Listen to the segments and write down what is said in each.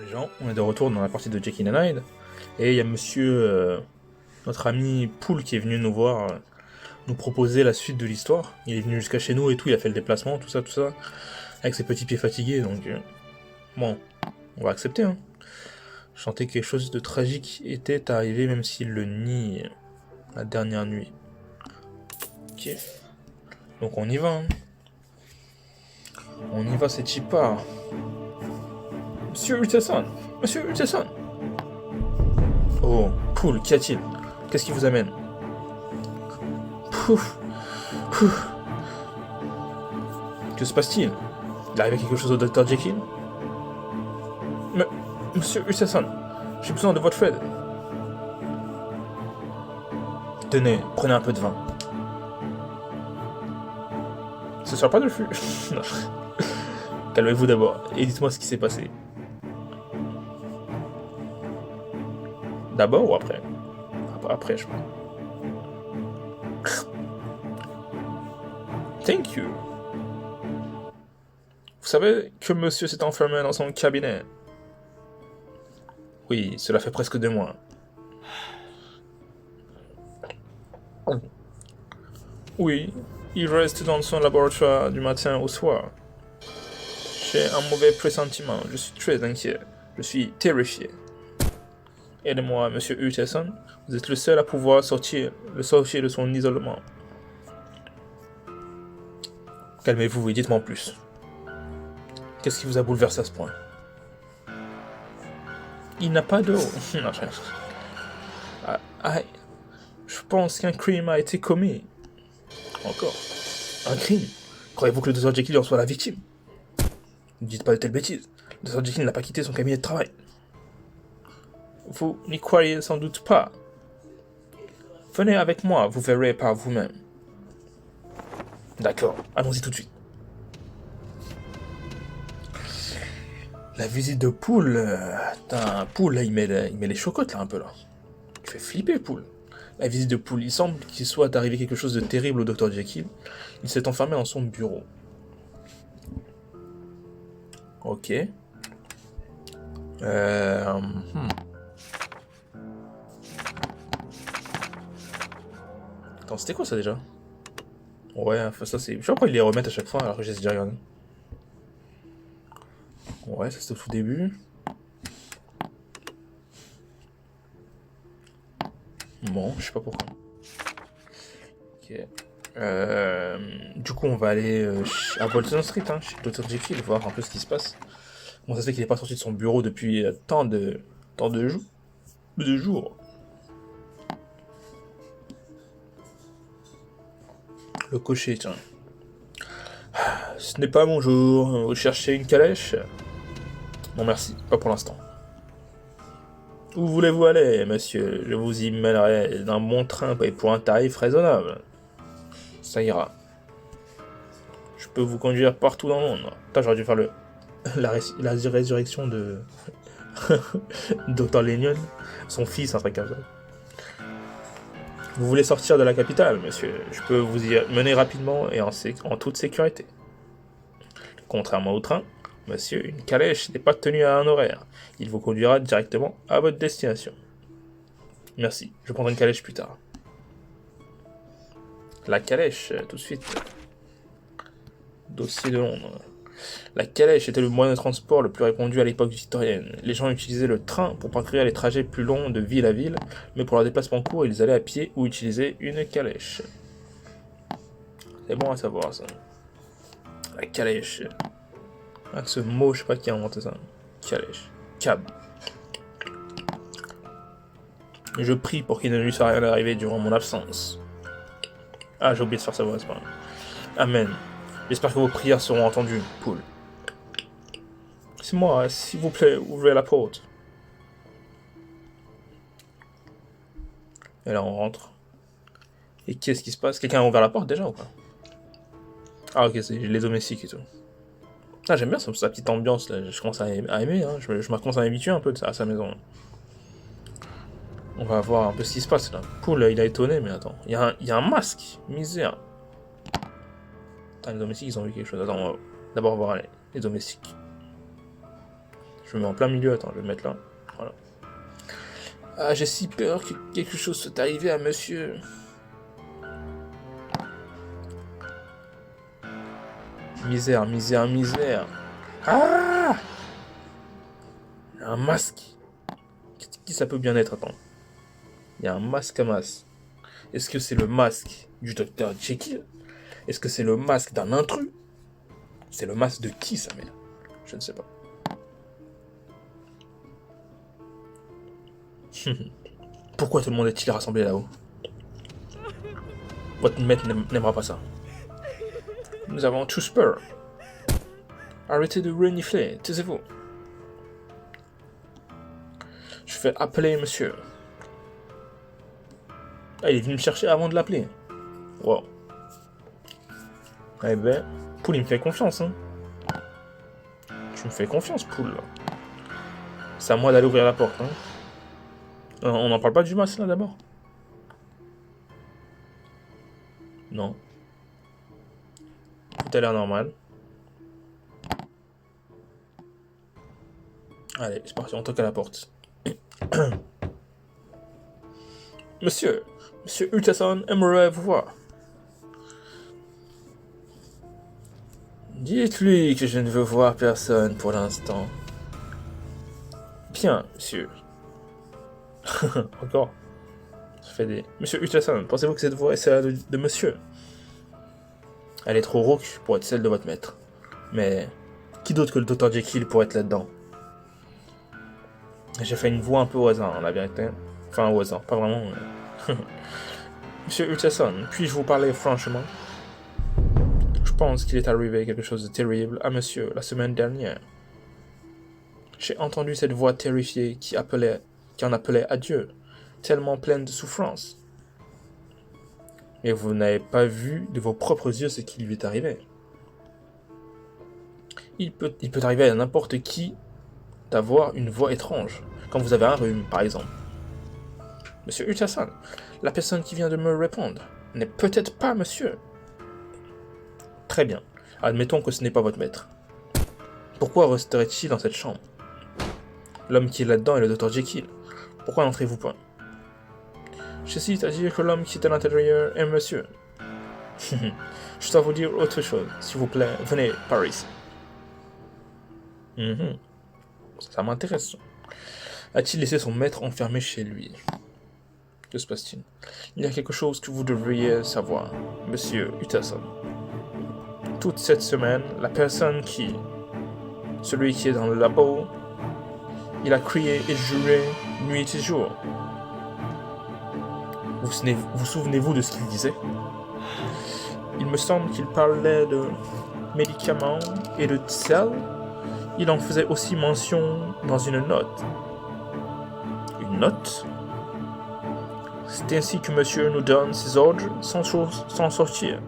les gens, on est de retour dans la partie de Jekyll and Hyde, et il y a monsieur, notre ami Poul qui est venu nous voir, nous proposer la suite de l'histoire. Il est venu jusqu'à chez nous et tout, il a fait le déplacement, tout ça, avec ses petits pieds fatigués, donc bon, on va accepter, hein. Je sentais que quelque chose de tragique était arrivé, même s'il le nie la dernière nuit. Ok, donc on y va, hein. On y va, c'est Chipard. Monsieur Utterson, Monsieur Utterson. Oh, Poul, qu'y a-t-il? Qu'est-ce qui vous amène? Pouf, pouf. Que se passe-t-il? Il arrive quelque chose au Dr Jekyll? Mais, Monsieur Utterson, j'ai besoin de votre aide. Tenez, prenez un peu de vin. Ce sera pas de flux. Calmez-vous d'abord et dites-moi ce qui s'est passé. D'abord ou après? Après, je crois. Thank you. Vous savez que monsieur s'est enfermé dans son cabinet? Oui, cela fait presque 2 mois. Oui, il reste dans son laboratoire du matin au soir. J'ai un mauvais pressentiment, je suis très inquiet, je suis terrifié. Aidez-moi, monsieur Utterson, vous êtes le seul à pouvoir le sortir de son isolement. Calmez-vous et dites-moi en plus. Qu'est-ce qui vous a bouleversé à ce point? Il n'a pas d'eau. Je pense qu'un crime a été commis. Encore? Un crime? Croyez-vous que le Dr Jekyll en soit la victime? Ne dites pas de telles bêtises. Le Dr Jekyll n'a pas quitté son cabinet de travail. Vous n'y croyez sans doute pas. Venez avec moi, vous verrez par vous-même. D'accord, allons-y tout de suite. La visite de Poul, Poul là, il met les chocottes là un peu là. Il fait flipper Poul. La visite de Poul, il semble qu'il soit arrivé quelque chose de terrible au Dr Jekyll. Il s'est enfermé dans son bureau. Ok. Attends, c'était quoi ça déjà? Ouais, enfin ça c'est... Je sais pas pourquoi ils les remettent à chaque fois alors que j'ai déjà regardé. Ouais, ça c'était au tout début. Bon, je sais pas pourquoi. Ok. Du coup, on va aller à Bolton Street, hein, chez Dr Jekyll, voir un peu ce qui se passe. Bon, ça se fait qu'il n'est pas sorti de son bureau depuis tant de jours. Le cocher, tiens. Ce n'est pas mon jour. Vous cherchez une calèche? Non merci, pas pour l'instant. Où voulez-vous aller, monsieur? Je vous y mènerai d'un bon train et pour un tarif raisonnable. Ça ira. Je peux vous conduire partout dans Londres. Putain, j'aurais dû faire la résurrection de Dr Lennon, son fils, un truc comme ça. Vous voulez sortir de la capitale, monsieur? Je peux vous y mener rapidement et en toute sécurité. Contrairement au train, monsieur, une calèche n'est pas tenue à un horaire. Il vous conduira directement à votre destination. Merci, je prendrai une calèche plus tard. La calèche, tout de suite. Dossier de Londres. La calèche était le moyen de transport le plus répandu à l'époque victorienne. Les gens utilisaient le train pour parcourir les trajets plus longs de ville à ville, mais pour leurs déplacements courts, ils allaient à pied ou utilisaient une calèche. C'est bon à savoir ça. La calèche. Avec ce mot, je sais pas qui a inventé ça. Calèche. Cab. Je prie pour qu'il ne lui soit rien arrivé durant mon absence. Ah, j'ai oublié de faire sa voix, c'est pas grave. Amen. J'espère que vos prières seront entendues, Poul. C'est moi, s'il vous plaît, ouvrez la porte. Et là, on rentre. Et qu'est-ce qui se passe? Quelqu'un a ouvert la porte déjà ou pas? Ah, ok, c'est les domestiques et tout. Ah, j'aime bien sa petite ambiance là, je commence à aimer, hein. Je commence à m'habituer un peu à sa maison. On va voir un peu ce qui se passe là. Poul, il a étonné, mais attends. Il y a un masque, misère. Attends, les domestiques, ils ont vu quelque chose. Attends, on va d'abord voir les domestiques. Je Je me mets en plein milieu, attends, je vais me mettre là. Voilà. Ah, j'ai si peur que quelque chose soit arrivé à monsieur. Misère, misère, misère. Ah! Un masque. Qui ça peut bien être, attends. Il y a un masque à masse. Est-ce que c'est le masque du docteur Jekyll? Est-ce que c'est le masque d'un intrus? C'est le masque de qui, sa mère? Je ne sais pas. Pourquoi tout le monde est-il rassemblé là-haut? Votre maître n'aimera pas ça. Nous avons tous peur. Arrêtez de renifler, taisez-vous. Je vais appeler monsieur. Ah, il est venu me chercher avant de l'appeler. Wow. Eh ben, Poule, il me fait confiance, hein. Tu me fais confiance, Poule. C'est à moi d'aller ouvrir la porte, hein. On n'en parle pas du masque, là, d'abord? Non. Tout a l'air normal. Allez, c'est parti, on toque à la porte. Monsieur Utterson aimerait vous voir. Dites-lui que je ne veux voir personne pour l'instant. Bien, monsieur. Encore. Ça fait des... Monsieur Utterson, pensez-vous que cette voix est celle de monsieur? Elle est trop rauque pour être celle de votre maître. Mais qui d'autre que le Dr Jekyll pourrait être là-dedans? J'ai fait une voix un peu au hasard, la vérité. Enfin, au hasard, pas vraiment. Monsieur Utterson, puis-je vous parler franchement? Je pense qu'il est arrivé quelque chose de terrible à monsieur la semaine dernière. J'ai entendu cette voix terrifiée qui en appelait à Dieu, tellement pleine de souffrance. Mais vous n'avez pas vu de vos propres yeux ce qui lui est arrivé. Il peut arriver à n'importe qui d'avoir une voix étrange, quand vous avez un rhume, par exemple. Monsieur Utterson, la personne qui vient de me répondre n'est peut-être pas monsieur. Très bien. Admettons que ce n'est pas votre maître. Pourquoi resterait-il dans cette chambre? L'homme qui est là-dedans est le Dr Jekyll. Pourquoi n'entrez-vous pas? Ceci à dire que l'homme qui est à l'intérieur est monsieur. Je dois vous dire autre chose. S'il vous plaît, venez par ici. Ça m'intéresse. A-t-il laissé son maître enfermé chez lui? Que se passe-t-il? Il y a quelque chose que vous devriez savoir, monsieur Utterson. Toute cette semaine, celui qui est dans le labo, il a crié et juré nuit et jour. Vous souvenez-vous de ce qu'il disait? Il me semble qu'il parlait de médicaments et de sel. Il en faisait aussi mention dans une note. Une note? C'est ainsi que monsieur nous donne ses ordres sans sortir.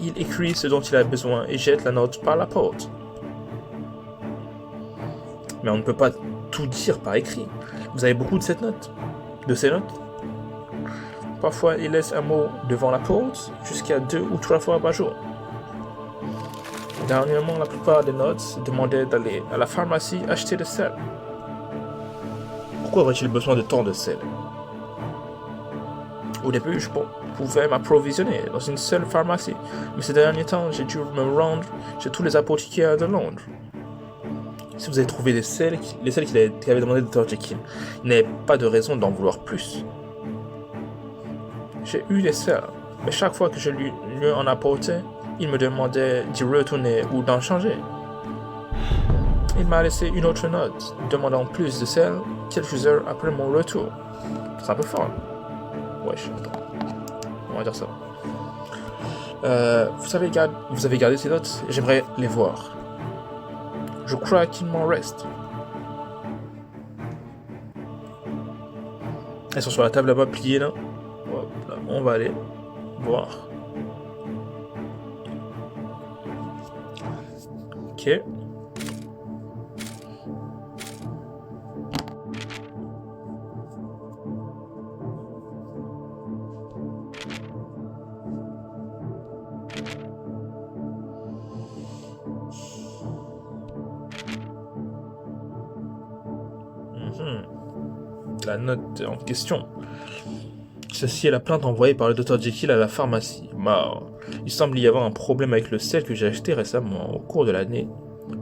Il écrit ce dont il a besoin et jette la note par la porte. Mais on ne peut pas tout dire par écrit. Vous avez beaucoup de ces notes? Parfois, il laisse un mot devant la porte jusqu'à 2 ou 3 fois par jour. Dernièrement, la plupart des notes demandaient d'aller à la pharmacie acheter de sel. Pourquoi aurait-il besoin de tant de sel? Au début, je pouvais m'approvisionner dans une seule pharmacie, mais ces derniers temps, j'ai dû me rendre chez tous les apothicaires de Londres. Si vous avez trouvé les sels qu'il avait demandé de Dr Jekyll, il n'avait pas de raison d'en vouloir plus. J'ai eu des sels, mais chaque fois que je lui en apportais, il me demandait d'y retourner ou d'en changer. Il m'a laissé une autre note, demandant plus de sel quelques heures après mon retour. C'est un peu fort. Wesh, attends. On va dire ça. Vous avez gardé ces notes? J'aimerais les voir. Je crois qu'il m'en reste. Elles sont sur la table là-bas, pliées là. Hop, là. On va aller voir. Ok. La note en question. Ceci est la plainte envoyée par le Dr Jekyll à la pharmacie. Il semble y avoir un problème avec le sel que j'ai acheté récemment. Au cours de l'année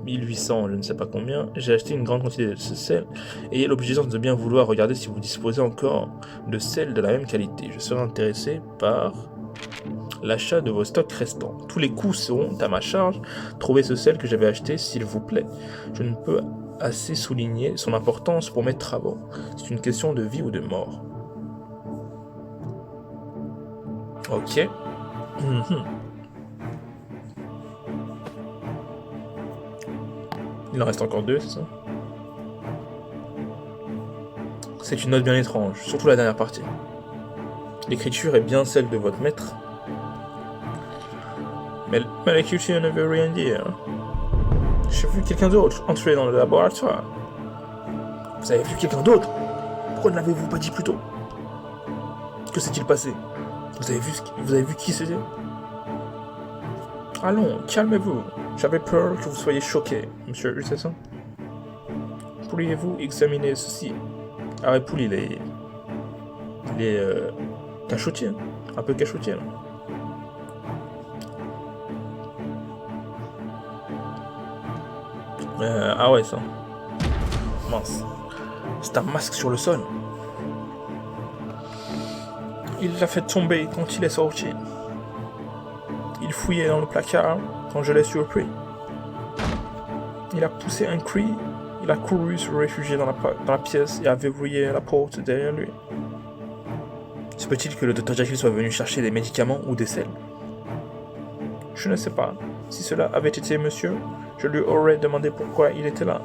1800, je ne sais pas combien, j'ai acheté une grande quantité de ce sel et ayez l'obligation de bien vouloir regarder si vous disposez encore de sel de la même qualité. Je serai intéressé par l'achat de vos stocks restants. Tous les coûts seront à ma charge. Trouvez ce sel que j'avais acheté, s'il vous plaît. Je ne peux assez souligner son importance pour mes travaux. C'est une question de vie ou de mort. Ok. Il en reste encore 2, c'est ça? C'est une note bien étrange, surtout la dernière partie. L'écriture est bien celle de votre maître. Mais l'écriture ne veut rien dire. J'ai vu quelqu'un d'autre entrer dans le laboratoire. Vous avez vu quelqu'un d'autre? Pourquoi ne l'avez-vous pas dit plus tôt? Que s'est-il passé? Vous avez vu qui c'était? Allons, calmez-vous. J'avais peur que vous soyez choqué, monsieur Utterson. Pourriez-vous examiner ceci? Ah ouais, Poul, il est cachotier, hein. Un peu cachotier, là. Ah ouais, ça. Mince. C'est un masque sur le sol. Il l'a fait tomber quand il est sorti. Il fouillait dans le placard quand je l'ai surpris. Il a poussé un cri, il a couru se réfugier dans la pièce et a verrouillé la porte derrière lui. Se peut-il que le Dr Jekyll soit venu chercher des médicaments ou des sels? Je ne sais pas. Si cela avait été monsieur, je lui aurais demandé pourquoi il était là.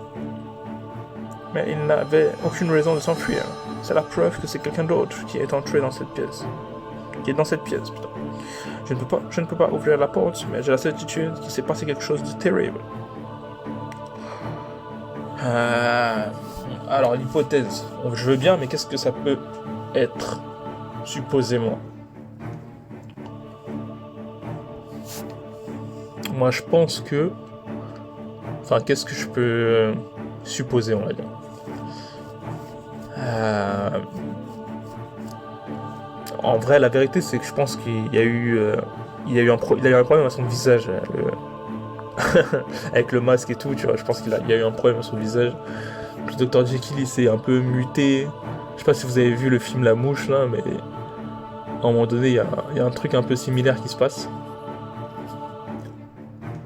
Mais il n'avait aucune raison de s'enfuir. C'est la preuve que c'est quelqu'un d'autre qui est entré dans cette pièce. Qui est dans cette pièce, putain. Je ne peux pas ouvrir la porte, mais j'ai la certitude qu'il s'est passé quelque chose de terrible. Alors, l'hypothèse, je veux bien, mais qu'est-ce que ça peut être, supposément? Moi, je pense que... Enfin, qu'est-ce que je peux supposer, on va dire? En vrai, la vérité, c'est que je pense qu'il y a eu un problème à son visage. Avec le masque et tout, tu vois. Je pense qu'il y a eu un problème à son visage. Le Dr Jekyll, il s'est un peu muté. Je sais pas si vous avez vu le film La Mouche, là, mais... À un moment donné, il y a un truc un peu similaire qui se passe.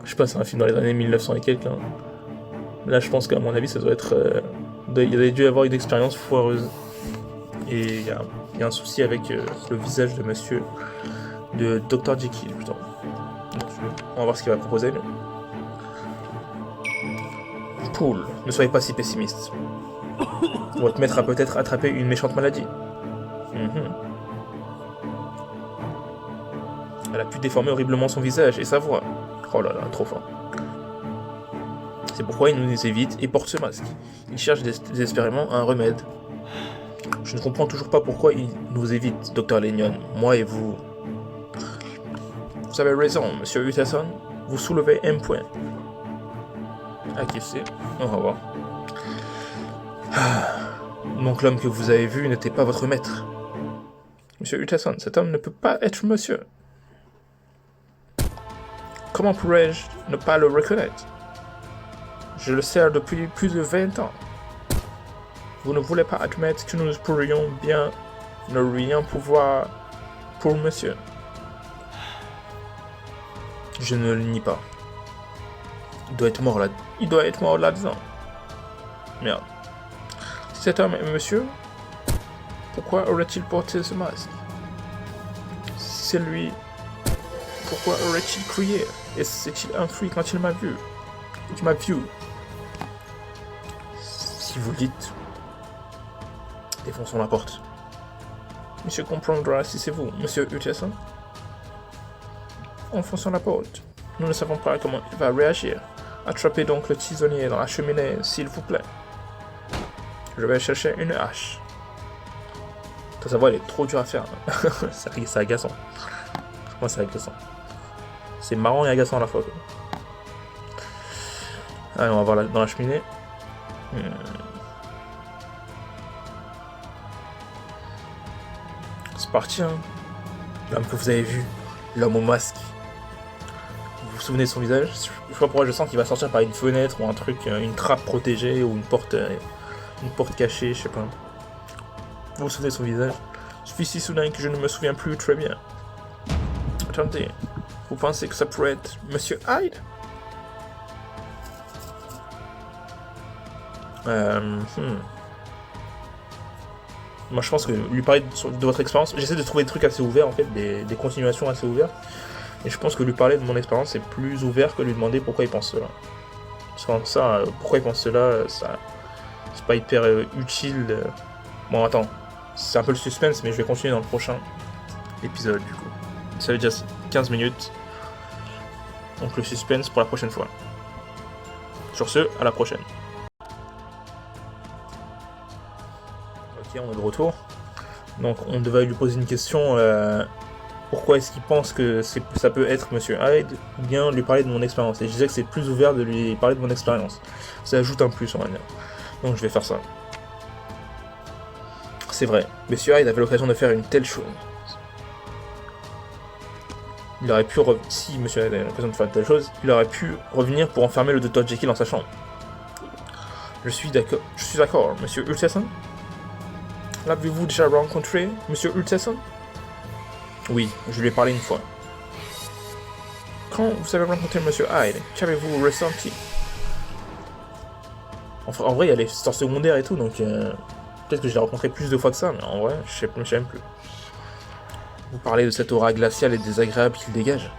Je sais pas, c'est un film dans les années 1900 et quelques, hein. Là, je pense qu'à mon avis, ça doit être... il y a dû y avoir une expérience foireuse. Et il y a un souci avec le visage de monsieur... de Dr Jekyll, putain. On va voir ce qu'il va proposer, lui. Poul, ne soyez pas si pessimiste. Votre maître a peut-être attrapé une méchante maladie. Elle a pu déformer horriblement son visage et sa voix. Oh là là, trop fort. C'est pourquoi il nous évite et porte ce masque. Il cherche désespérément un remède. Je ne comprends toujours pas pourquoi il nous évite, Dr Lanyon, moi et vous. Vous avez raison, monsieur Utterson. Vous soulevez un point. Acquiescé. On va voir. Donc l'homme que vous avez vu n'était pas votre maître. Monsieur Utterson, cet homme ne peut pas être monsieur. Comment pourrais-je ne pas le reconnaître? Je le sers depuis plus de 20 ans. Vous ne voulez pas admettre que nous pourrions bien ne rien pouvoir pour monsieur. Je ne le nie pas. Il doit être mort là. Il doit être mort là-dedans. Merde. Si cet homme est monsieur, pourquoi aurait-il porté ce masque? Si c'est lui, pourquoi aurait-il crié? Et s'est-il enfui quand il m'a vu? Il m'a vu. Si vous le dites, défonçons la porte. Monsieur comprendra si c'est vous, monsieur Utterson. Enfonçons la porte. Nous ne savons pas comment il va réagir. Attrapez donc le tisonnier dans la cheminée, s'il vous plaît. Je vais chercher une hache. Sa voix, elle est trop dure à faire. C'est agaçant. Moi, c'est agaçant. C'est marrant et agaçant à la fois. Allez, on va voir dans la cheminée. c'est parti, hein. L'homme que vous avez vu, l'homme au masque. Vous vous souvenez de son visage? Je sais pas pourquoi je sens qu'il va sortir par une fenêtre ou un truc, une trappe protégée ou une porte cachée, je sais pas. Vous vous souvenez de son visage? Je suis si soudain que je ne me souviens plus très bien. Attendez, vous pensez que ça pourrait être Monsieur Hyde? Moi je pense que lui parler de votre expérience, j'essaie de trouver des trucs assez ouverts en fait, des continuations assez ouvertes. Et je pense que lui parler de mon expérience c'est plus ouvert que lui demander pourquoi il pense cela. Parce que ça, pourquoi il pense cela, ça c'est pas hyper utile. Bon attends, c'est un peu le suspense mais je vais continuer dans le prochain épisode du coup. Ça fait déjà 15 minutes. Donc le suspense pour la prochaine fois. Sur ce, à la prochaine. Ok, on est de retour. Donc on devait lui poser une question. Pourquoi est-ce qu'il pense que ça peut être Monsieur Hyde, ou bien lui parler de mon expérience. Et je disais que c'est plus ouvert de lui parler de mon expérience. Ça ajoute un plus, on va dire. Donc je vais faire ça. C'est vrai, Monsieur Hyde avait l'occasion de faire une telle chose. Il aurait pu si Monsieur Hyde avait l'occasion de faire une telle chose, il aurait pu revenir pour enfermer le Dr. Jekyll dans sa chambre. Je suis d'accord, Monsieur Utterson. L'avez-vous déjà rencontré, Monsieur Utterson? Oui, je lui ai parlé une fois. Quand vous avez rencontré Monsieur Hyde, qu'avez-vous ressenti? Enfin, en vrai, il y a les histoires secondaires et tout, donc peut-être que je l'ai rencontré plus de fois que ça, mais en vrai, je sais même plus. Vous parlez de cette aura glaciale et désagréable qu'il dégage?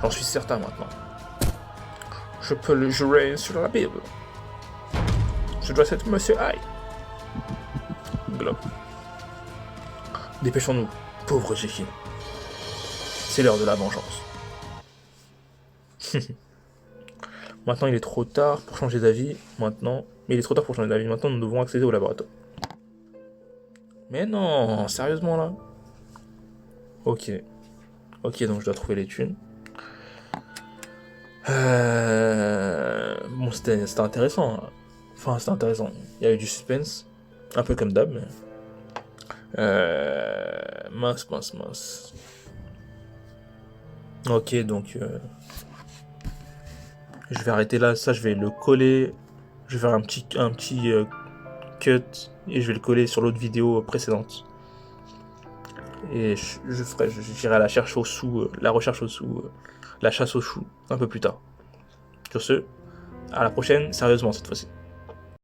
J'en suis certain maintenant. Je peux le jurer sur la Bible. Je dois être Monsieur Hyde. Globe. Dépêchons-nous, pauvre Jekyll. C'est l'heure de la vengeance. Maintenant, il est trop tard pour changer d'avis. Maintenant, mais il est trop tard pour changer d'avis. Maintenant, nous devons accéder au laboratoire. Mais non, sérieusement là. Ok. Ok, donc je dois trouver les thunes. Bon, c'était intéressant. Hein. Enfin, c'était intéressant. Il y avait du suspense. Un peu comme d'hab, mais... mince. Ok, donc... je vais arrêter là. Ça, je vais le coller. Je vais faire un petit cut. Et je vais le coller sur l'autre vidéo précédente. Et j'irai à la recherche aux sous, la chasse aux choux, un peu plus tard. Sur ce, à la prochaine, sérieusement cette fois-ci.